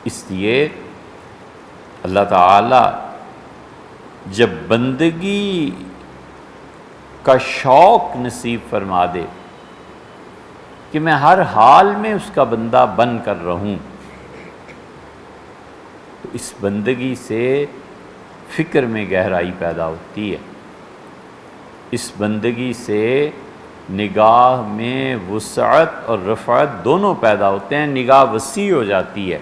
اس لیے اللہ تعالی جب بندگی کا شوق نصیب فرما دے کہ میں ہر حال میں اس کا بندہ بن کر رہوں، تو اس بندگی سے فکر میں گہرائی پیدا ہوتی ہے، اس بندگی سے نگاہ میں وسعت اور رفعت دونوں پیدا ہوتے ہیں، نگاہ وسیع ہو جاتی ہے،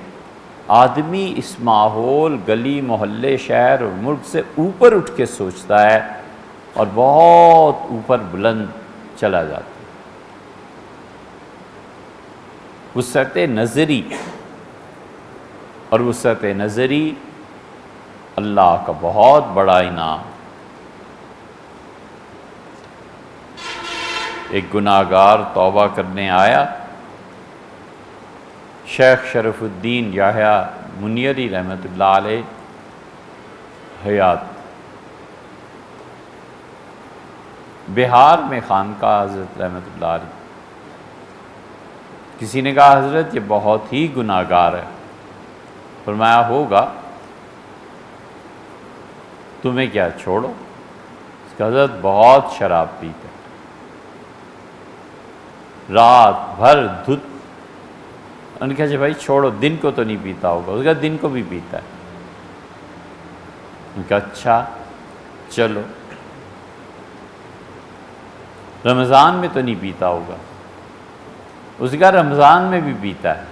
آدمی اس ماحول، گلی محلے، شہر اور ملک سے اوپر اٹھ کے سوچتا ہے اور بہت اوپر بلند چلا جاتا ہے۔ وسعت نظری، اور وسعت نظری اللہ کا بہت بڑا انعام۔ ایک گناہ گار توبہ کرنے آیا، شیخ شرف الدین یحییٰ منیری رحمۃ اللہ علیہ حیات، بہار میں خانقاہ حضرت رحمۃ اللہ علیہ۔ کسی نے کہا حضرت یہ بہت ہی گناہ گار ہے، فرمایا ہوگا، تمہیں کیا چھوڑو، اس کا حضرت بہت شراب پیتا ہے، رات بھر دھت۔ ان نے کہا جی بھائی چھوڑو، دن کو تو نہیں پیتا ہوگا، اس کا دن کو بھی پیتا ہے۔ ان کا اچھا چلو، رمضان میں تو نہیں پیتا ہوگا، اس کا رمضان میں بھی پیتا ہے۔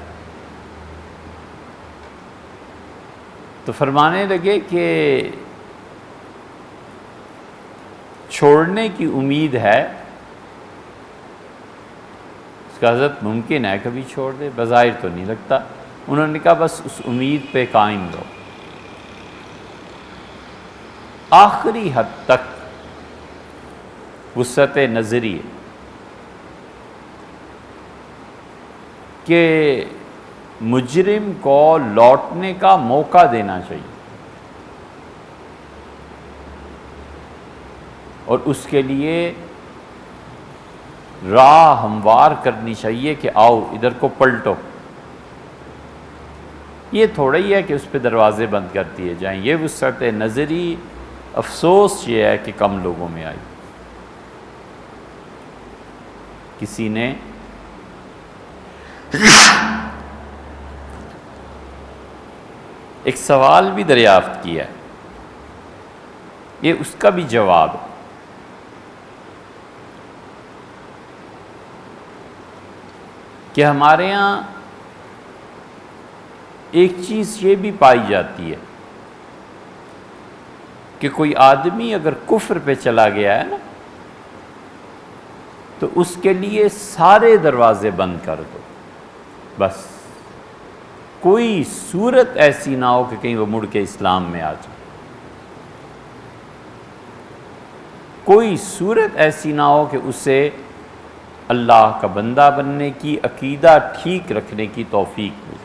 تو فرمانے لگے کہ چھوڑنے کی امید ہے، اس کا حضرت ممکن ہے کبھی چھوڑ دے، بظاہر تو نہیں لگتا۔ انہوں نے کہا بس اس امید پہ قائم رہو، آخری حد تک وسعت نظری کہ مجرم کو لوٹنے کا موقع دینا چاہیے، اور اس کے لیے راہ ہموار کرنی چاہیے کہ آؤ ادھر کو پلٹو۔ یہ تھوڑا ہی ہے کہ اس پہ دروازے بند کر دیے جائیں، یہ وسعت نظری افسوس یہ ہے کہ کم لوگوں میں آئی۔ کسی نے ایک سوال بھی دریافت کیا ہے، یہ اس کا بھی جواب ہے کہ ہمارے ہاں ایک چیز یہ بھی پائی جاتی ہے کہ کوئی آدمی اگر کفر پہ چلا گیا ہے نا، تو اس کے لیے سارے دروازے بند کر دو، بس کوئی صورت ایسی نہ ہو کہ کہیں وہ مڑ کے اسلام میں آ جائے، کوئی صورت ایسی نہ ہو کہ اسے اللہ کا بندہ بننے کی، عقیدہ ٹھیک رکھنے کی توفیق ملے۔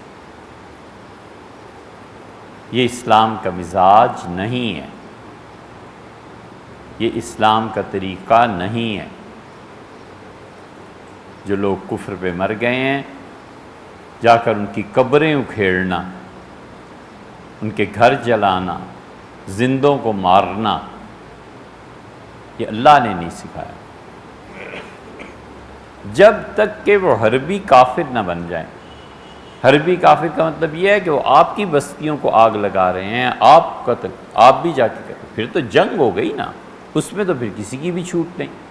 یہ اسلام کا مزاج نہیں ہے، یہ اسلام کا طریقہ نہیں ہے۔ جو لوگ کفر پہ مر گئے ہیں، جا کر ان کی قبریں اکھیڑنا، ان کے گھر جلانا، زندوں کو مارنا، یہ اللہ نے نہیں سکھایا، جب تک کہ وہ حربی کافر نہ بن جائیں۔ حربی کافر کا مطلب یہ ہے کہ وہ آپ کی بستیوں کو آگ لگا رہے ہیں، آپ بھی جا کے کریں، پھر تو جنگ ہو گئی نا، اس میں تو پھر کسی کی بھی چھوٹ نہیں۔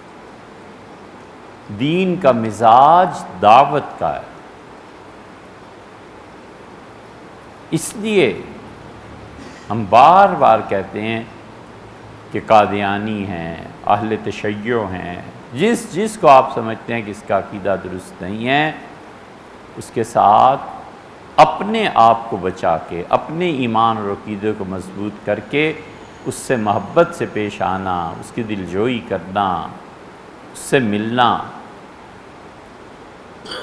دین کا مزاج دعوت کا ہے، اس لیے ہم بار بار کہتے ہیں کہ قادیانی ہیں، اہل تشیع ہیں، جس کو آپ سمجھتے ہیں کہ اس کا عقیدہ درست نہیں ہے، اس کے ساتھ اپنے آپ کو بچا کے، اپنے ایمان اور عقیدے کو مضبوط کر کے، اس سے محبت سے پیش آنا، اس کی دلجوئی کرنا، اس سے ملنا،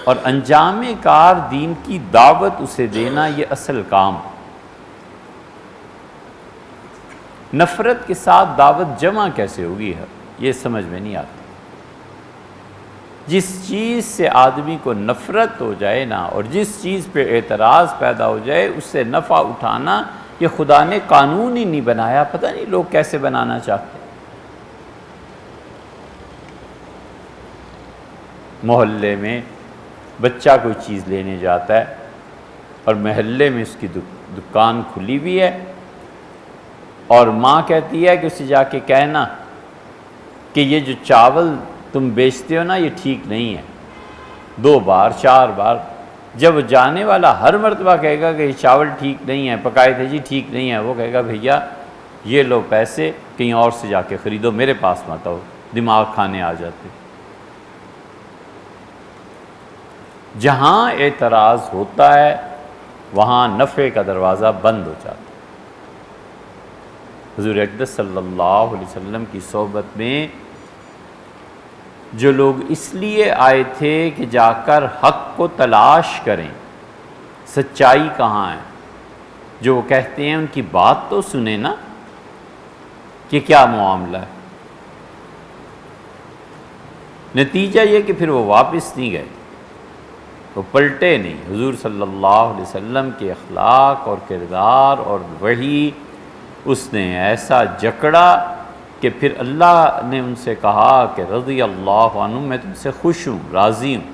اور انجام کار دین کی دعوت اسے دینا، یہ اصل کام۔ نفرت کے ساتھ دعوت جمع کیسے ہوگی ہے، یہ سمجھ میں نہیں آتا۔ جس چیز سے آدمی کو نفرت ہو جائے نا، اور جس چیز پہ اعتراض پیدا ہو جائے، اس سے نفع اٹھانا، یہ خدا نے قانون ہی نہیں بنایا، پتہ نہیں لوگ کیسے بنانا چاہتے۔ محلے میں بچہ کوئی چیز لینے جاتا ہے اور محلے میں اس کی دکان کھلی ہوئی ہے، اور ماں کہتی ہے کہ اسے جا کے کہنا کہ یہ جو چاول تم بیچتے ہو نا یہ ٹھیک نہیں ہے، 2 بار 4 بار۔ جب جانے والا ہر مرتبہ کہے گا کہ یہ چاول ٹھیک نہیں ہے، پکائے تھے جی ٹھیک نہیں ہے، وہ کہے گا بھیا یہ لو پیسے، کہیں اور سے جا کے خریدو، میرے پاس مت آؤ، دماغ کھانے آ جاتے۔ جہاں اعتراض ہوتا ہے وہاں نفع کا دروازہ بند ہو جاتا ہے۔ حضور اقدس صلی اللہ علیہ وسلم کی صحبت میں جو لوگ اس لیے آئے تھے کہ جا کر حق کو تلاش کریں، سچائی کہاں ہے، جو وہ کہتے ہیں ان کی بات تو سنیں نا کہ کیا معاملہ ہے۔ نتیجہ یہ کہ پھر وہ واپس نہیں گئے، وہ پلٹے نہیں۔ حضور صلی اللہ علیہ وسلم کے اخلاق اور کردار اور وحی اس نے ایسا جکڑا کہ پھر اللہ نے ان سے کہا کہ رضی اللہ عنہ، میں تم سے خوش ہوں، راضی ہوں۔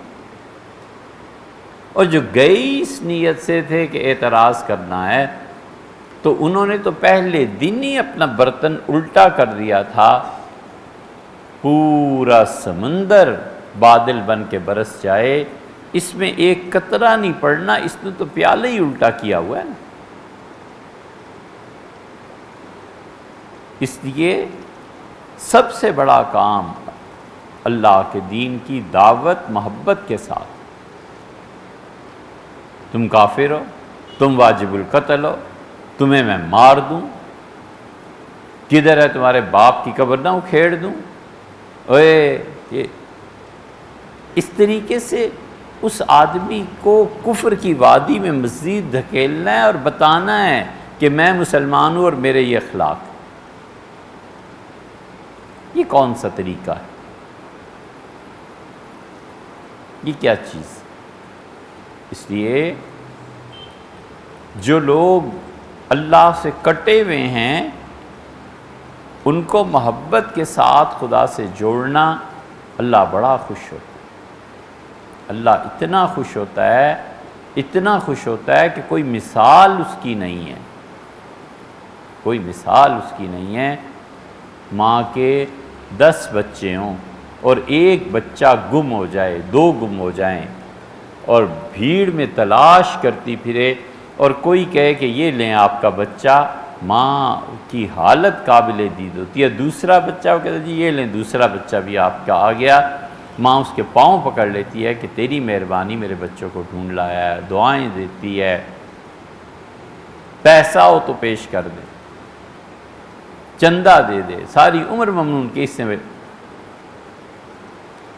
اور جو گئی اس نیت سے تھے کہ اعتراض کرنا ہے، تو انہوں نے تو پہلے دن ہی اپنا برتن الٹا کر دیا تھا، پورا سمندر بادل بن کے برس جائے، اس میں ایک قطرہ نہیں پڑنا، اس نے تو پیالہ ہی الٹا کیا ہوا ہے نا۔ اس لیے سب سے بڑا کام اللہ کے دین کی دعوت محبت کے ساتھ۔ تم کافر ہو، تم واجب القتل ہو، تمہیں میں مار دوں، کدھر ہے تمہارے باپ کی قبر نہ اکھیڑ دوں، یہ اس طریقے سے اس آدمی کو کفر کی وادی میں مزید دھکیلنا ہے اور بتانا ہے کہ میں مسلمان ہوں اور میرے یہ اخلاق۔ یہ کون سا طریقہ ہے؟ یہ کیا چیز؟ اس لیے جو لوگ اللہ سے کٹے ہوئے ہیں ان کو محبت کے ساتھ خدا سے جوڑنا، اللہ بڑا خوش ہوتا ہے۔ اللہ اتنا خوش ہوتا ہے، اتنا خوش ہوتا ہے کہ کوئی مثال اس کی نہیں ہے، کوئی مثال اس کی نہیں ہے۔ ماں کے 10 بچے ہوں اور ایک بچہ گم ہو جائے، 2 گم ہو جائیں، اور بھیڑ میں تلاش کرتی پھرے، اور کوئی کہے کہ یہ لیں آپ کا بچہ، ماں کی حالت قابل دید ہوتی ہے۔ دوسرا بچہ وہ کہتا ہے جی یہ لیں دوسرا بچہ بھی آپ کا آ گیا، ماں اس کے پاؤں پکڑ لیتی ہے کہ تیری مہربانی میرے بچوں کو ڈھونڈ لایا ہے، دعائیں دیتی ہے، پیسہ ہو تو پیش کر دے، چندہ دے دے، ساری عمر ممنون کے اس سے۔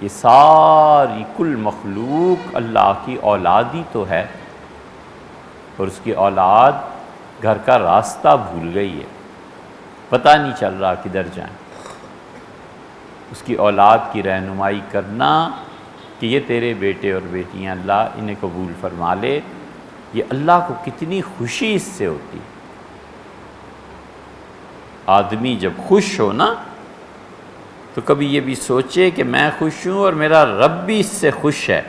یہ ساری کل مخلوق اللہ کی اولاد ہی تو ہے، اور اس کی اولاد گھر کا راستہ بھول گئی ہے، پتہ نہیں چل رہا کدھر جائیں۔ اس کی اولاد کی رہنمائی کرنا کہ یہ تیرے بیٹے اور بیٹیاں، اللہ انہیں قبول فرما لے، یہ اللہ کو کتنی خوشی اس سے ہوتی۔ آدمی جب خوش ہو نا تو کبھی یہ بھی سوچے کہ میں خوش ہوں اور میرا رب بھی اس سے خوش ہے،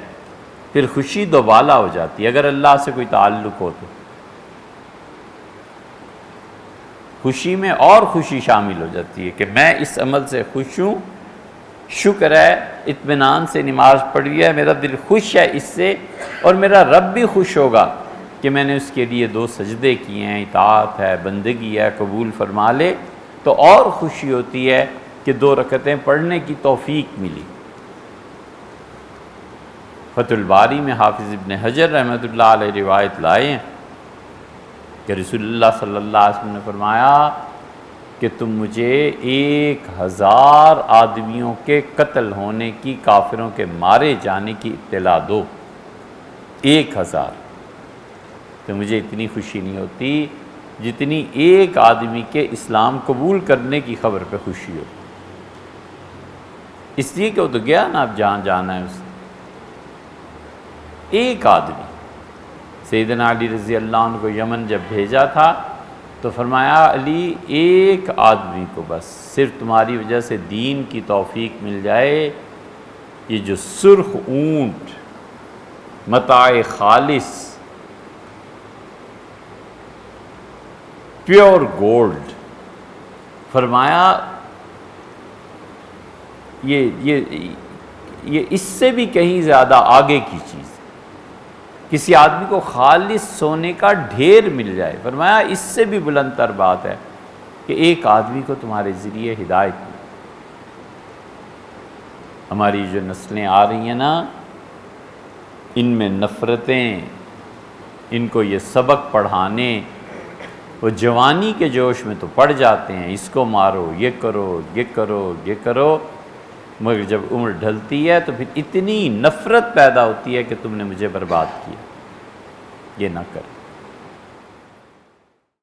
پھر خوشی دوبالا ہو جاتی ہے۔ اگر اللہ سے کوئی تعلق ہو تو خوشی میں اور خوشی شامل ہو جاتی ہے کہ میں اس عمل سے خوش ہوں، شکر ہے، اطمینان سے نماز پڑھی ہے، میرا دل خوش ہے اس سے، اور میرا رب بھی خوش ہوگا کہ میں نے اس کے لیے 2 سجدے کیے ہیں، اطاعت ہے، بندگی ہے، قبول فرما لے، تو اور خوشی ہوتی ہے کہ 2 رکعتیں پڑھنے کی توفیق ملی۔ فتح الباری میں حافظ ابن حجر رحمۃ اللہ علیہ روایت لائے ہیں کہ رسول اللہ صلی اللہ علیہ وسلم نے فرمایا کہ تم مجھے 1000 آدمیوں کے قتل ہونے کی، کافروں کے مارے جانے کی اطلاع دو، 1000، تو مجھے اتنی خوشی نہیں ہوتی جتنی ایک آدمی کے اسلام قبول کرنے کی خبر پہ خوشی ہو۔ اس لیے کہ وہ تو گیا نا، اب جہاں جانا ہے اس نے۔ ایک آدمی سیدنا علی رضی اللہ عنہ کو یمن جب بھیجا تھا تو فرمایا علی ایک آدمی کو بس صرف تمہاری وجہ سے دین کی توفیق مل جائے، یہ جو سرخ اونٹ متاع خالص پیور گولڈ، فرمایا یہ اس سے بھی کہیں زیادہ آگے کی چیز ہے۔ کسی آدمی کو خالص سونے کا ڈھیر مل جائے، فرمایا اس سے بھی بلند تر بات ہے کہ ایک آدمی کو تمہارے ذریعے ہدایت ملے۔ ہماری جو نسلیں آ رہی ہیں نا، ان میں نفرتیں، ان کو یہ سبق پڑھانے، وہ جوانی کے جوش میں تو پڑ جاتے ہیں، اس کو مارو، یہ کرو، یہ کرو، یہ کرو، مگر جب عمر ڈھلتی ہے تو پھر اتنی نفرت پیدا ہوتی ہے کہ تم نے مجھے برباد کیا، یہ نہ کر۔